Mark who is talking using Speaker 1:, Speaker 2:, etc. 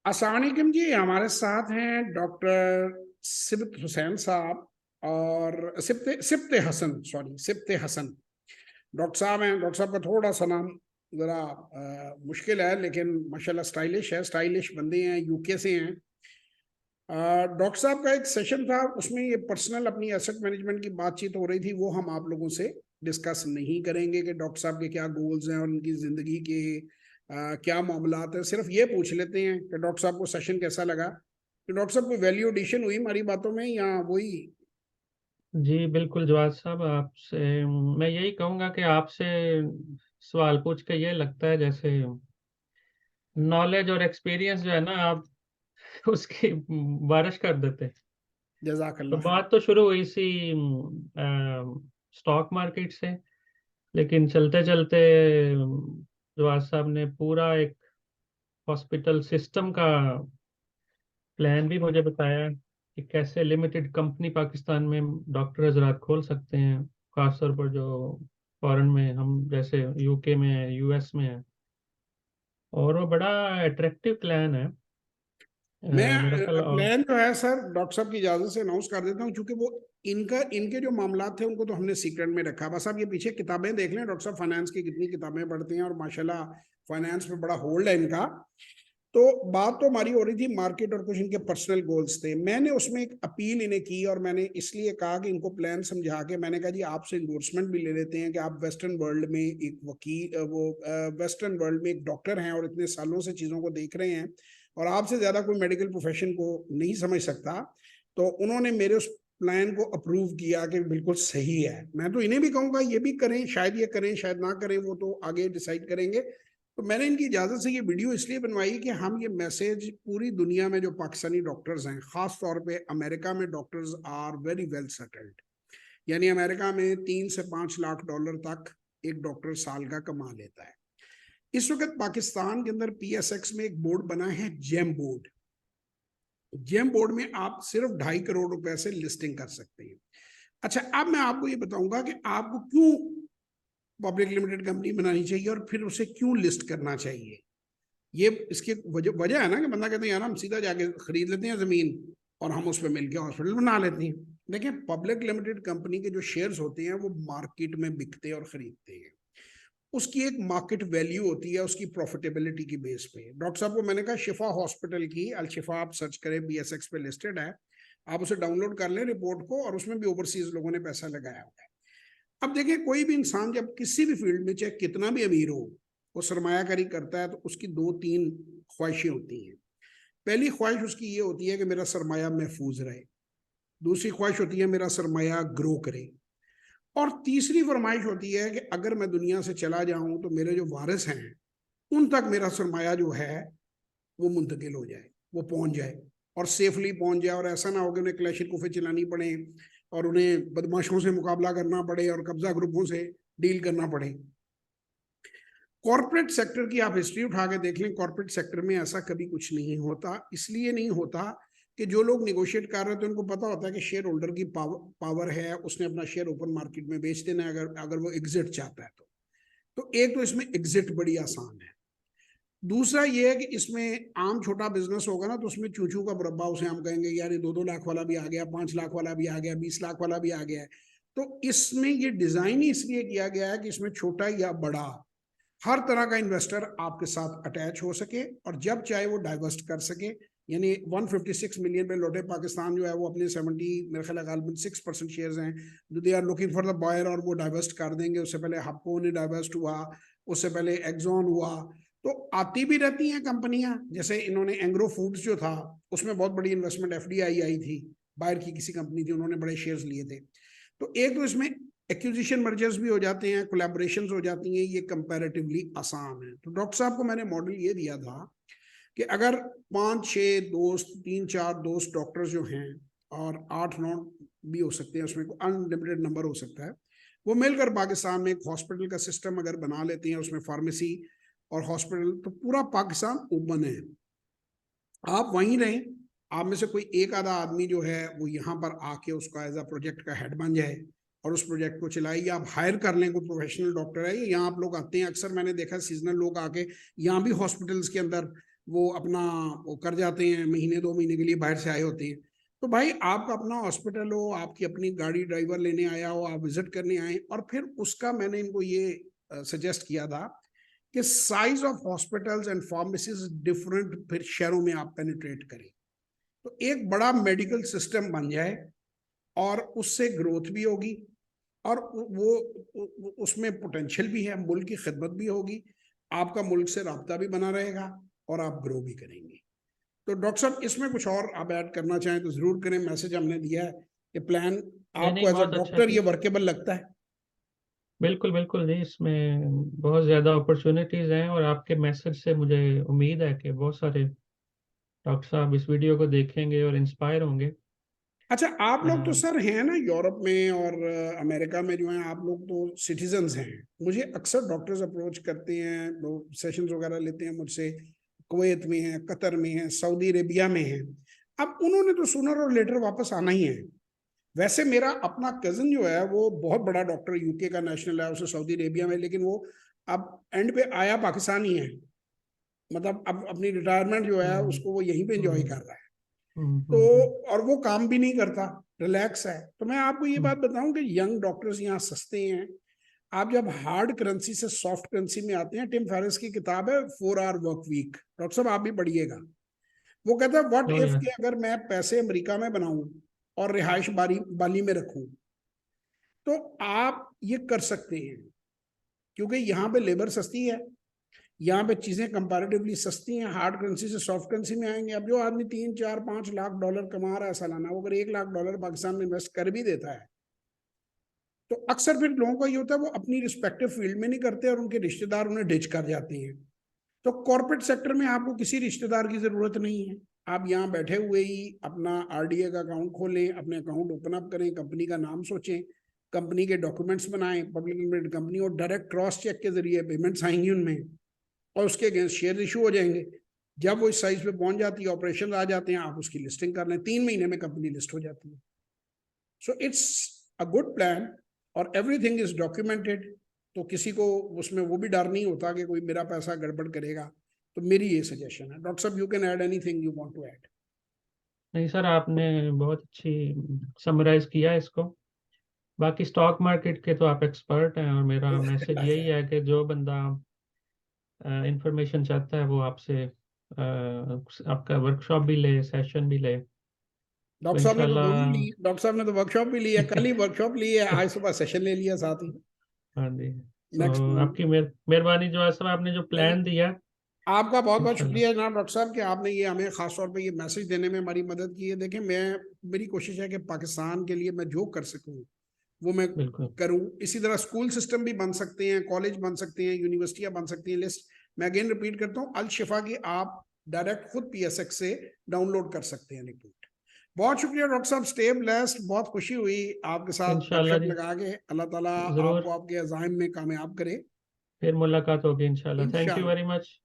Speaker 1: अस्सलाम वालेकुम जी। हमारे साथ हैं डॉक्टर सिब्त हुसैन साहब और सिब्त हसन डॉक्टर साहब हैं। डॉक्टर साहब का थोड़ा सा नाम ज़रा मुश्किल है, लेकिन माशाल्लाह स्टाइलिश है, स्टाइलिश बंदे हैं, यूके से हैं। डॉक्टर साहब का एक सेशन था, उसमें ये पर्सनल अपनी एसेट मैनेजमेंट की बातचीत हो रही थी। वो हम आप लोगों से डिस्कस नहीं करेंगे कि डॉक्टर साहब के क्या गोल्स हैं और उनकी ज़िंदगी के क्या मामलात हैं। सिर्फ ये पूछ लेते हैं कि डॉक्टर साहब को सेशन कैसा लगा, कि डॉक्टर साहब कोई वैल्यू एडिशन हुई हमारी बातों में या वही।
Speaker 2: जी बिल्कुल जवाद साहब, आपसे मैं यही कहूँगा कि आपसे सवाल पूछ के ये लगता है जैसे नॉलेज और एक्सपीरियंस जो है ना, आप उसकी बारिश कर देते। तो
Speaker 1: जज़ाकल्लाह खैर।
Speaker 2: बात तो शुरू हुई सी स्टॉक मार्केट से, लेकिन चलते चलते जवाद साहब ने पूरा एक हॉस्पिटल सिस्टम का प्लान भी मुझे बताया कि कैसे लिमिटेड कंपनी पाकिस्तान में डॉक्टर हजरात खोल सकते हैं, खासतौर पर जो फॉरेन में हम जैसे यूके में है, यूएस में है। और वो बड़ा अट्रैक्टिव प्लान है। मेरा ख्याल
Speaker 1: मैं
Speaker 2: और
Speaker 1: प्लान जो है सर डॉक्टर साहब की इजाजत से अनाउंस कर देता हूँ, क्योंकि वो इनके जो मामला थे उनको तो हमने सीक्रेट में रखा। बस आप ये पीछे किताबें देख लें, डॉक्टर साहब फाइनेंस की कितनी किताबें पढ़ते हैं और माशाल्लाह फाइनेंस पे बड़ा होल्ड है इनका। तो बात तो हमारी हो रही थी मार्केट और कुछ इनके पर्सनल गोल्स थे। मैंने उसमें एक अपील इन्हें की और मैंने इसलिए कहा कि इनको प्लान समझा के मैंने कहा जी आपसे इंडोर्समेंट भी ले लेते हैं कि आप वेस्टर्न वर्ल्ड में एक वकील वेस्टर्न वर्ल्ड में एक डॉक्टर हैं और इतने सालों से चीज़ों को देख रहे हैं और आपसे ज़्यादा कोई मेडिकल प्रोफेशन को नहीं समझ सकता। तो उन्होंने मेरे उस प्लान को अप्रूव किया कि बिल्कुल सही है। मैं तो इन्हें भी कहूँगा ये भी करें, शायद ये करें शायद ना करें, वो तो आगे डिसाइड करेंगे। तो मैंने इनकी इजाजत से ये वीडियो इसलिए बनवाई कि हम ये मैसेज पूरी दुनिया में जो पाकिस्तानी डॉक्टर्स हैं, खास तौर पे अमेरिका में doctors are very well settled. यानी अमेरिका में 3 से 5 लाख डॉलर तक एक डॉक्टर साल का कमा लेता है। इस वक्त पाकिस्तान के अंदर पीएसएक्स में एक बोर्ड बना है, जेम बोर्ड। जेम बोर्ड में आप सिर्फ 2.5 करोड़ रुपए से लिस्टिंग कर सकते हैं। अच्छा, अब मैं आपको ये बताऊंगा कि आपको क्यों पब्लिक लिमिटेड कंपनी बनानी चाहिए और फिर उसे क्यों लिस्ट करना चाहिए। ये इसकी वजह है ना कि बंदा कहते हैं यार हम सीधा जाके खरीद लेते हैं जमीन और हम उस पर मिलकर हॉस्पिटल बना लेते हैं। देखिए, पब्लिक लिमिटेड कंपनी के जो शेयर्स होते हैं वो मार्केट में बिकते और खरीदते हैं। उसकी एक मार्केट वैल्यू होती है उसकी प्रॉफिटेबिलिटी की बेस पे। डॉक्टर साहब को मैंने कहा शिफा हॉस्पिटल की, अल शिफा आप सर्च करें, बीएसएक्स पे लिस्टेड है, आप उसे डाउनलोड कर लें रिपोर्ट को, और उसमें भी ओवरसीज लोगों ने पैसा लगाया हुआ है। अब देखिए, कोई भी इंसान जब किसी भी फील्ड में चाहे कितना भी अमीर हो, वो सरमायाकारी करता है तो उसकी 2-3 ख्वाहिशें होती हैं। पहली ख्वाहिश उसकी ये होती है कि मेरा सरमाया महफूज रहे। दूसरी ख्वाहिश होती है मेरा सरमाया ग्रो करे। और तीसरी फरमाइश होती है कि अगर मैं दुनिया से चला जाऊं तो मेरे जो वारिस हैं उन तक मेरा सरमाया जो है वो मुंतकिल हो जाए, वो पहुंच जाए और सेफली पहुंच जाए, और ऐसा ना हो कि उन्हें क्लैशिकोफे चलानी पड़े और उन्हें बदमाशों से मुकाबला करना पड़े और कब्जा ग्रुपों से डील करना पड़े। कॉर्पोरेट सेक्टर की आप हिस्ट्री उठा के देख लें, कॉर्पोरेट सेक्टर में ऐसा कभी कुछ नहीं होता। इसलिए नहीं होता कि जो लोग निगोशिएट कर रहे थे उनको पता होता है कि शेयर होल्डर की पावर है, उसने अपना शेयर ओपन मार्केट में बेच देना है अगर अगर वो एग्जिट चाहता है तो एक तो इसमें एग्जिट बड़ी आसान है। दूसरा ये है कि इसमें आम छोटा बिजनेस होगा ना तो उसमें चूचू का मुरब्बा उसे हम कहेंगे यार ये 2-2 लाख वाला भी आ गया, 5 लाख वाला भी आ गया, 20 लाख वाला भी आ गया है। तो इसमें ये डिजाइन ही इसलिए किया गया है कि इसमें छोटा या बड़ा हर तरह का इन्वेस्टर आपके साथ अटैच हो सके और जब चाहे वो डाइवर्स्ट कर सके। यानी 156 मिलियन पे लौटे पाकिस्तान जो है वो अपने 70 मेरे ख्याल 6% शेयर्स हैं जो they are looking for the buyer, और वो डाइवर्स्ट कर देंगे। उससे पहले हप्को ने डाइवर्स्ट हुआ, उससे पहले एक्सॉन हुआ। तो आती भी रहती हैं कंपनियां, जैसे इन्होंने एंग्रो फूड्स जो था उसमें बहुत बड़ी इन्वेस्टमेंट एफडीआई आई थी, बाहर की किसी कंपनी थी, उन्होंने बड़े शेयर्स लिए थे। तो एक तो इसमें एक्विजिशन मर्जर्स भी हो जाते हैं, कोलैबोरेशंस हो जाती हैं, ये कंपैरेटिवली आसान है। तो डॉक्टर साहब को मैंने मॉडल ये दिया था कि अगर 5-6 दोस्त, 3-4 दोस्त डॉक्टर्स जो हैं, और 8-9 भी हो सकते हैं, उसमें अनलिमिटेड नंबर हो सकता है, वो मिलकर पाकिस्तान में एक हॉस्पिटल का सिस्टम अगर बना लेते हैं, उसमें फार्मेसी और हॉस्पिटल, तो पूरा पाकिस्तान ओपन है। आप वहीं रहें, आप में से कोई एक आधा आदमी जो है वो यहाँ पर आके उसका एज अ प्रोजेक्ट का हेड बन जाए और उस प्रोजेक्ट को चलाए, या आप हायर कर लें कोई प्रोफेशनल डॉक्टर है। यहाँ आप लोग आते हैं अक्सर, मैंने देखा सीजनल लोग आके यहाँ भी हॉस्पिटल्स के अंदर वो अपना वो कर जाते हैं, महीने 2 महीने के लिए बाहर से आए होते हैं। तो भाई आपका अपना हॉस्पिटल हो, आपकी अपनी गाड़ी ड्राइवर लेने आया हो, आप विजिट करने आए, और फिर उसका मैंने इनको ये सजेस्ट किया था कि size of hospitals and pharmacies different फिर शहरों में आप पेनिट्रेट करें, तो एक बड़ा मेडिकल सिस्टम बन जाए और उससे ग्रोथ भी होगी और वो उसमें पोटेंशियल भी है, मुल्क की खिदमत भी होगी, आपका मुल्क से राब्ता भी बना रहेगा और आप ग्रो भी करेंगे। तो डॉक्टर साहब इसमें कुछ और आप ऐड करना चाहें तो जरूर करें। मैसेज हमने दिया है कि प्लान
Speaker 2: नहीं
Speaker 1: आपको
Speaker 2: नहीं,
Speaker 1: एज अ
Speaker 2: बहुत अच्छा
Speaker 1: डॉक्टर ये
Speaker 2: किया।
Speaker 1: वर्केबल लगता है?
Speaker 2: बिल्कुल बिल्कुल जी, इसमें बहुत ज़्यादा अपॉर्चुनिटीज़ हैं और आपके मैसेज से मुझे उम्मीद है कि बहुत सारे डॉक्टर साहब इस वीडियो को देखेंगे और इंस्पायर होंगे।
Speaker 1: अच्छा, आप लोग तो
Speaker 2: अ,
Speaker 1: सर हैं ना यूरोप में और अमेरिका में जो हैं, आप लोग तो सिटीजन्स हैं। मुझे अक्सर डॉक्टर्स अप्रोच करते हैं, वो सेशंस वगैरह लेते हैं मुझसे, कुवैत में हैं, कतर में हैं, सऊदी अरेबिया में हैं। अब उन्होंने तो सूनर और लेटर वापस आना ही है। वैसे मेरा अपना कजन जो है वो बहुत बड़ा डॉक्टर, यूके का नेशनल है, उसे सऊदी अरेबिया में, लेकिन वो अब एंड पे आया पाकिस्तान ही है। मतलब अब अपनी रिटायरमेंट जो है
Speaker 2: हम्म,
Speaker 1: उसको वो यहीं पे एंजॉय
Speaker 2: हम्म,
Speaker 1: कर रहा है।
Speaker 2: हम्म,
Speaker 1: तो
Speaker 2: हम्म,
Speaker 1: और वो काम भी नहीं करता, रिलैक्स है। तो मैं आपको ये
Speaker 2: हम्म,
Speaker 1: बात बताऊं कि यंग डॉक्टर्स यहाँ सस्ते हैं। आप जब हार्ड करेंसी से सॉफ्ट करेंसी में आते हैं, टिम फेरिस की किताब है 4 आवर वर्क वीक, डॉक्टर साहब आप भी पढ़िएगा। वो कहता है व्हाट
Speaker 2: ओ
Speaker 1: इफ
Speaker 2: यार,
Speaker 1: के अगर मैं पैसे अमेरिका में बनाऊं और रिहाइश बाली में रखूं, तो आप ये कर सकते हैं, क्योंकि यहाँ पे लेबर सस्ती है, यहाँ पे चीजें कंपैरेटिवली सस्ती हैं। हार्ड करेंसी से सॉफ्ट करेंसी में आएंगे। अब जो आदमी 3 4 5 लाख डॉलर कमा रहा है सालाना, वो अगर 1 लाख डॉलर पाकिस्तान में इन्वेस्ट कर भी देता है, तो अक्सर फिर लोगों का ये होता है वो अपनी रिस्पेक्टिव फील्ड में नहीं करते और उनके रिश्तेदार उन्हें डिच कर जाते हैं। तो कॉर्पोरेट सेक्टर में आपको किसी रिश्तेदार की जरूरत नहीं है। आप यहाँ बैठे हुए ही अपना आरडीए का अकाउंट खोलें, अपने अकाउंट ओपन अप करें, कंपनी का नाम सोचें, कंपनी के डॉक्यूमेंट्स बनाएं, पब्लिक लिमिटेड कंपनी, और डायरेक्ट क्रॉस चेक के जरिए पेमेंट्स आएंगी उनमें और उसके अगेंस्ट शेयर इशू हो जाएंगे। जब वो इस साइज पे पहुंच जाती है, ऑपरेशन आ जाते हैं, आप उसकी लिस्टिंग कर लें, 3 महीने में कंपनी लिस्ट हो जाती है। So it's a good plan और एवरीथिंग इज डॉक्यूमेंटेड। तो किसी को उसमें वो भी डर नहीं होता कि कोई मेरा पैसा गड़बड़ करेगा। तो मेरी ये सजेशन है। डॉक्टर साहब, you can add anything you want to add.
Speaker 2: नहीं सर, आपने बहुत अच्छी समराइज किया इसको। बाकी स्टॉक मार्केट के तो आप एक्सपर्ट हैं और मेरा मैसेज यही है कि जो बंदा इंफॉर्मेशन चाहता है वो आपसे आपका वर्कशॉप भी ले, सेशन भी ले, तो
Speaker 1: डॉक्टर साहब ने तो दोनों ही
Speaker 2: इंशाल्लाह।
Speaker 1: ली, डॉक्टर साहब ने तो वर्कशॉप भी ली है, कल ही वर्कशॉप ली है, आज सुबह सेशन ले लिया साथ ही।
Speaker 2: हाँ जी।
Speaker 1: नेक्स्ट
Speaker 2: तो आपकी मेहरबानी जो है सब, आपने जो प्लान दिया
Speaker 1: आपका बहुत बहुत
Speaker 2: इंशाल्लाह।
Speaker 1: शुक्रिया जनाब डॉक्टर साहब कि आपने ये हमें खास तौर पे ये मैसेज देने में हमारी मदद की है। देखें, मैं मेरी कोशिश है कि पाकिस्तान के लिए मैं जो कर सकूं वो मैं
Speaker 2: बिल्कुल।
Speaker 1: करूं। इसी तरह स्कूल सिस्टम भी बन सकते हैं, कॉलेज बन सकते हैं, यूनिवर्सिटियां बन सकती हैं। लिस्ट मैं अगेन रिपीट करता हूं, अल शिफा की आप डायरेक्ट खुद पीएसएक्स से डाउनलोड कर सकते हैं रिपोर्ट। बहुत शुक्रिया डॉक्टर साहब, स्टे ब्लेस्ड। बहुत खुशी हुई आपके साथ
Speaker 2: इंशाल्लाह
Speaker 1: गपशप
Speaker 2: जी,
Speaker 1: लगा के। अल्लाह ताला
Speaker 2: ज़रूर
Speaker 1: आपको आपके अज़ाइम में कामयाब करे।
Speaker 2: फिर मुलाकात होगी इंशाल्लाह। थैंक यू
Speaker 1: इंशाल्लाह।
Speaker 2: Very much.